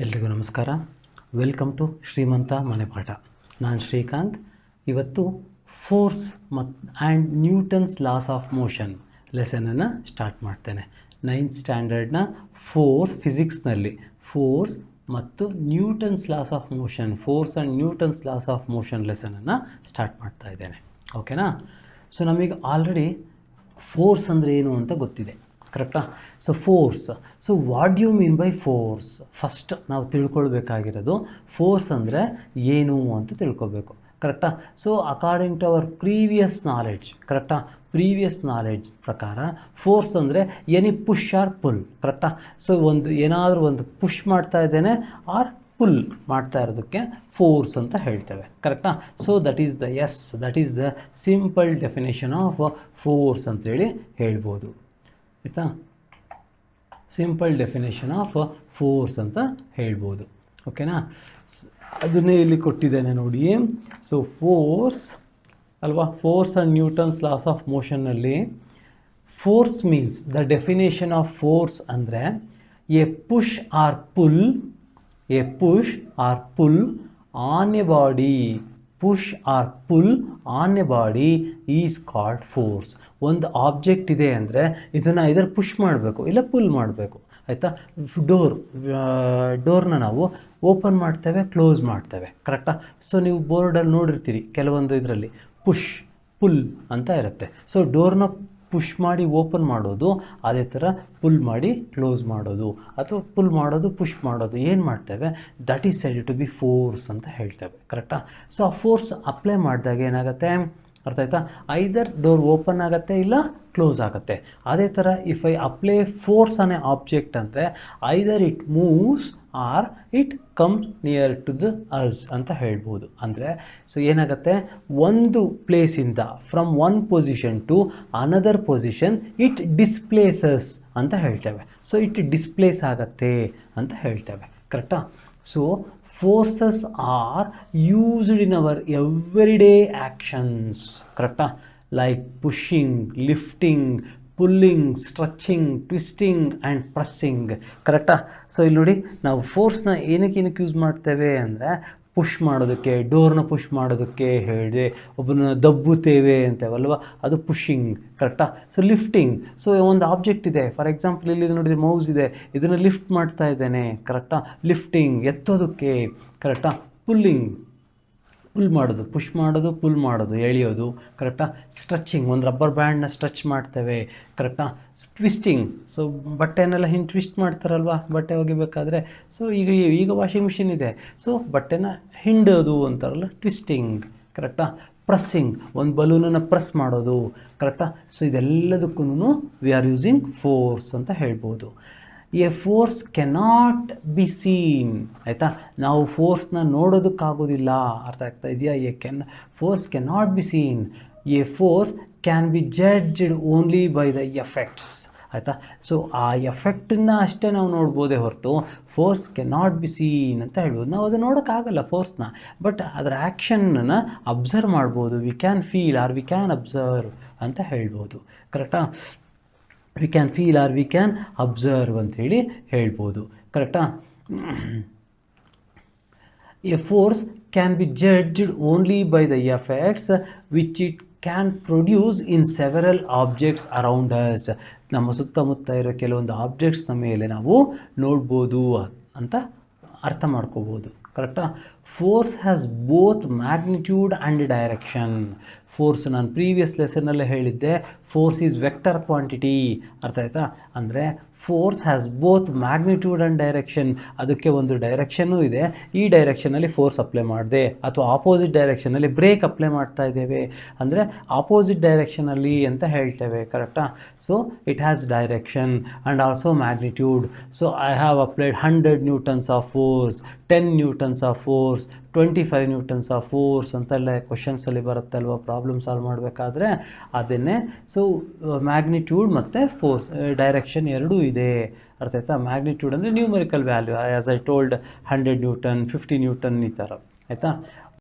ಎಲ್ರಿಗೂ ನಮಸ್ಕಾರ. Welcome to ಶ್ರೀಮಂತ ಮನೆಪಾಠ. ನಾನು ಶ್ರೀಕಾಂತ್. ಇವತ್ತು force and Newton's laws of motion ಲೆಸನನ್ನು ಸ್ಟಾರ್ಟ್ ಮಾಡ್ತೇನೆ. 9th ಸ್ಟ್ಯಾಂಡರ್ಡ್ನ ಫಿಸಿಕ್ಸ್ನಲ್ಲಿ ಫೋರ್ಸ್ ಮತ್ತು Newton's laws of motion, force and Newton's laws of motion ಲೆಸನನ್ನು ಸ್ಟಾರ್ಟ್ ಮಾಡ್ತಾ ಇದ್ದೇನೆ. ಓಕೆನಾ? ಸೊ ನಮಗೆ ಆಲ್ರೆಡಿ ಫೋರ್ಸ್ ಅಂದರೆ ಏನು ಅಂತ ಗೊತ್ತಿದೆ, ಕರೆಕ್ಟಾ? So force, so what you mean by force? First ನಾವು ತಿಳ್ಕೊಳ್ಬೇಕಾಗಿರೋದು ಫೋರ್ಸ್ ಅಂದರೆ ಏನು ಅಂತ ತಿಳ್ಕೊಬೇಕು, ಕರೆಕ್ಟಾ? So according to our previous knowledge, ಕರೆಕ್ಟಾ, ಪ್ರೀವಿಯಸ್ ನಾಲೆಡ್ಜ್ ಪ್ರಕಾರ ಫೋರ್ಸ್ ಅಂದರೆ ಎನಿ ಪುಷ್ ಆರ್ ಪುಲ್, ಕರೆಕ್ಟಾ? ಸೊ ಏನಾದರೂ ಒಂದು ಪುಷ್ ಮಾಡ್ತಾ ಇದ್ದೇನೆ ಆರ್ ಪುಲ್ ಮಾಡ್ತಾ ಇರೋದಕ್ಕೆ ಫೋರ್ಸ್ ಅಂತ ಹೇಳ್ತೇವೆ, ಕರೆಕ್ಟಾ? So that is the simple definition of force ಅಂತೇಳಿ ಹೇಳ್ಬೋದು, ಆಯಿತಾ? ಸಿಂಪಲ್ ಡೆಫಿನೇಷನ್ ಆಫ್ ಫೋರ್ಸ್ ಅಂತ ಹೇಳ್ಬೋದು, ಓಕೆನಾ? ಅದನ್ನೇ ಇಲ್ಲಿ ಕೊಟ್ಟಿದ್ದೇನೆ ನೋಡಿ. ಸೊ ಫೋರ್ಸ್ ಅಲ್ವಾ, force and Newton's laws of ಮೋಷನ್ನಲ್ಲಿ force means, the definition of force ಅಂದರೆ a push or pull on a body, push or pull on a body is called force. ಒಂದು ಆಬ್ಜೆಕ್ಟ್ ಇದೆ ಅಂದರೆ ಇದನ್ನು ಇದರ ಪುಷ್ ಮಾಡಬೇಕು ಇಲ್ಲ ಪುಲ್ ಮಾಡಬೇಕು, ಆಯಿತಾ? ಡೋರ್ನ ನಾವು ಓಪನ್ ಮಾಡ್ತೇವೆ, ಕ್ಲೋಸ್ ಮಾಡ್ತೇವೆ, ಕರೆಕ್ಟಾ? ಸೊ ನೀವು ಬೋರ್ಡಲ್ಲಿ ನೋಡಿರ್ತೀರಿ ಕೆಲವೊಂದು ಇದರಲ್ಲಿ ಪುಷ್ ಪುಲ್ ಅಂತ ಇರುತ್ತೆ. ಸೊ ಡೋರ್ನ ಪುಷ್ ಮಾಡಿ ಓಪನ್ ಮಾಡೋದು, ಅದೇ ಥರ ಪುಲ್ ಮಾಡಿ ಕ್ಲೋಸ್ ಮಾಡೋದು, ಅಥವಾ ಪುಲ್ ಮಾಡೋದು ಪುಷ್ ಮಾಡೋದು ಏನು ಮಾಡ್ತೇವೆ, that is said to be force ಅಂತ ಹೇಳ್ತೇವೆ, ಕರೆಕ್ಟಾ? ಸೊ ಆ ಫೋರ್ಸ್ ಅಪ್ಲೈ ಮಾಡಿದಾಗ ಏನಾಗುತ್ತೆ ಅರ್ಥ ಆಯ್ತಾ? ಐದರ್ ಡೋರ್ ಓಪನ್ ಆಗುತ್ತೆ ಇಲ್ಲ ಕ್ಲೋಸ್ ಆಗುತ್ತೆ. ಅದೇ ಥರ if I apply force on a object ಅಂದರೆ either it moves or it comes near to the us ಅಂತ ಹೇಳ್ಬೋದು. ಅಂದರೆ ಸೊ ಏನಾಗುತ್ತೆ, ಒಂದು ಪ್ಲೇಸಿಂದ from one position to another position it displaces ಅಂತ ಹೇಳ್ತೇವೆ. ಸೊ ಇಟ್ ಡಿಸ್ಪ್ಲೇಸ್ ಆಗತ್ತೆ ಅಂತ ಹೇಳ್ತೇವೆ, ಕರೆಕ್ಟಾ? So forces are used in our everyday actions, correcta? Like pushing, lifting, pulling, stretching, twisting and pressing, correcta? So ಇಲ್ಲಿ ನೋಡಿ, ನಾವು ಫೋರ್ಸ್ನ ಏನಕ್ಕೆ ಯೂಸ್ ಮಾಡ್ತೇವೆ ಅಂದರೆ ಪುಷ್ ಮಾಡೋದಕ್ಕೆ, ಡೋರ್ನ ಪುಷ್ ಮಾಡೋದಕ್ಕೆ ಹೇಳಿದೆ. ಒಬ್ಬನ ದಬ್ಬುತ್ತೇವೆ ಅಂತೇವಲ್ವ, ಅದು ಪುಷಿಂಗ್, ಕರೆಕ್ಟಾ? ಸೊ ಲಿಫ್ಟಿಂಗ್, ಸೊ ಒಂದು ಆಬ್ಜೆಕ್ಟ್ ಇದೆ, ಫಾರ್ ಎಕ್ಸಾಂಪಲ್ ಇಲ್ಲಿ ನೋಡಿದ್ರೆ ಮೌಸ್ ಇದೆ, ಇದನ್ನು ಲಿಫ್ಟ್ ಮಾಡ್ತಾ ಇದ್ದೇನೆ, ಕರೆಕ್ಟಾ? ಲಿಫ್ಟಿಂಗ್ ಎತ್ತೋದಕ್ಕೆ, ಕರೆಕ್ಟಾ? ಪುಲ್ ಮಾಡೋದು, ಪುಷ್ ಮಾಡೋದು, ಪುಲ್ ಮಾಡೋದು, ಎಳೆಯೋದು, ಕರೆಕ್ಟಾ? ಸ್ಟ್ರೆಚಿಂಗ್, ಒಂದು ರಬ್ಬರ್ ಬ್ಯಾಂಡ್ನ ಸ್ಟ್ರೆಚ್ ಮಾಡ್ತೇವೆ, ಕರೆಕ್ಟಾ? ಟ್ವಿಸ್ಟಿಂಗ್, ಸೊ ಬಟ್ಟೆನೆಲ್ಲ ಹಿಂಗೆ ಟ್ವಿಸ್ಟ್ ಮಾಡ್ತಾರಲ್ವ ಬಟ್ಟೆ ಒಗಿಬೇಕಾದ್ರೆ. ಸೊ ಈಗ ವಾಷಿಂಗ್ ಮಿಷಿನ್ ಇದೆ, ಸೊ ಬಟ್ಟೆನ ಹಿಂಡೋದು ಅಂತಾರಲ್ಲ, ಟ್ವಿಸ್ಟಿಂಗ್, ಕರೆಕ್ಟಾ? ಪ್ರೆಸ್ಸಿಂಗ್, ಒಂದು ಬಲೂನನ್ನು ಪ್ರೆಸ್ ಮಾಡೋದು, ಕರೆಕ್ಟಾ? ಸೊ ಇದೆಲ್ಲದಕ್ಕೂ ವಿ ಆರ್ ಯೂಸಿಂಗ್ ಫೋರ್ಸ್ ಅಂತ ಹೇಳ್ಬೋದು. A force cannot be seen, ಆಯಿತಾ? ನಾವು ಫೋರ್ಸ್ನ ನೋಡೋದಕ್ಕಾಗೋದಿಲ್ಲ, ಅರ್ಥ ಆಗ್ತಾ ಇದೆಯಾ? Force cannot be seen. A force can be judged only by the effects, ಆಯಿತಾ? ಸೊ ಆ ಎಫೆಕ್ಟನ್ನು ಅಷ್ಟೇ ನಾವು ನೋಡ್ಬೋದೇ ಹೊರತು ಫೋರ್ಸ್ ಕೆನಾಟ್ ಬಿ ಸೀನ್ ಅಂತ ಹೇಳ್ಬೋದು. ನಾವು ಅದು ನೋಡೋಕ್ಕಾಗಲ್ಲ ಫೋರ್ಸ್ನ, ಬಟ್ ಅದರ ಆ್ಯಕ್ಷನ್ನ ಅಬ್ಸರ್ವ್ ಮಾಡ್ಬೋದು. We can feel or we can observe ಅಂತ ಹೇಳ್ಬೋದು, ಕರೆಕ್ಟಾ? We can feel or we can observe ಅಂಥೇಳಿ ಹೇಳ್ಬೋದು, ಕರೆಕ್ಟಾ? A force can be judged only by the effects which it can produce in several objects around us. ನಮ್ಮ ಸುತ್ತಮುತ್ತ ಇರೋ ಕೆಲವೊಂದು ಆಬ್ಜೆಕ್ಟ್ಸ್ನ ಮೇಲೆ ನಾವು ನೋಡ್ಬೋದು ಅಂತ ಅರ್ಥ ಮಾಡ್ಕೋಬೋದು, ಕರೆಕ್ಟಾ? Force has both magnitude and direction. Force ನಾನು ಪ್ರೀವಿಯಸ್ ಲೆಸನ್ನಲ್ಲೇ ಹೇಳಿದ್ದೆ, ಫೋರ್ಸ್ ಈಸ್ ವೆಕ್ಟರ್ ಕ್ವಾಂಟಿಟಿ, ಅರ್ಥ ಆಯ್ತಾ? ಅಂದರೆ force has both magnitude and direction. ಅದಕ್ಕೆ ಒಂದು ಡೈರೆಕ್ಷನ್ನೂ ಇದೆ, ಈ ಡೈರೆಕ್ಷನಲ್ಲಿ ಫೋರ್ಸ್ ಅಪ್ಲೈ ಮಾಡಿದೆ, ಅಥವಾ ಆಪೋಸಿಟ್ ಡೈರೆಕ್ಷನಲ್ಲಿ ಬ್ರೇಕ್ ಅಪ್ಲೈ ಮಾಡ್ತಾ ಇದ್ದೇವೆ ಅಂದರೆ ಆಪೋಸಿಟ್ ಡೈರೆಕ್ಷನಲ್ಲಿ ಅಂತ ಹೇಳ್ತೇವೆ, ಕರೆಕ್ಟಾ? So it has direction and also magnitude. So I have applied 100 Newton's of force, 10 Newton's of force, 25 Newton's of force ಅಂತೆಲ್ಲ ಕ್ವಶನ್ಸಲ್ಲಿ ಬರುತ್ತಲ್ವ ಪ್ರಾಬ್ಲಮ್ ಸಾಲ್ವ್ ಮಾಡಬೇಕಾದ್ರೆ. ಅದನ್ನೇ ಸೊ ಮ್ಯಾಗ್ನಿಟ್ಯೂಡ್ ಮತ್ತು ಫೋರ್ಸ್, ಡೈರೆಕ್ಷನ್ ಎರಡೂ ಇದೆ, ಅರ್ಥ ಆಯ್ತಾ? ಮ್ಯಾಗ್ನಿಟ್ಯೂಡ್ ಅಂದರೆ numerical value, as I told 100 Newton, 50 Newton ಈ ಥರ, ಆಯಿತಾ?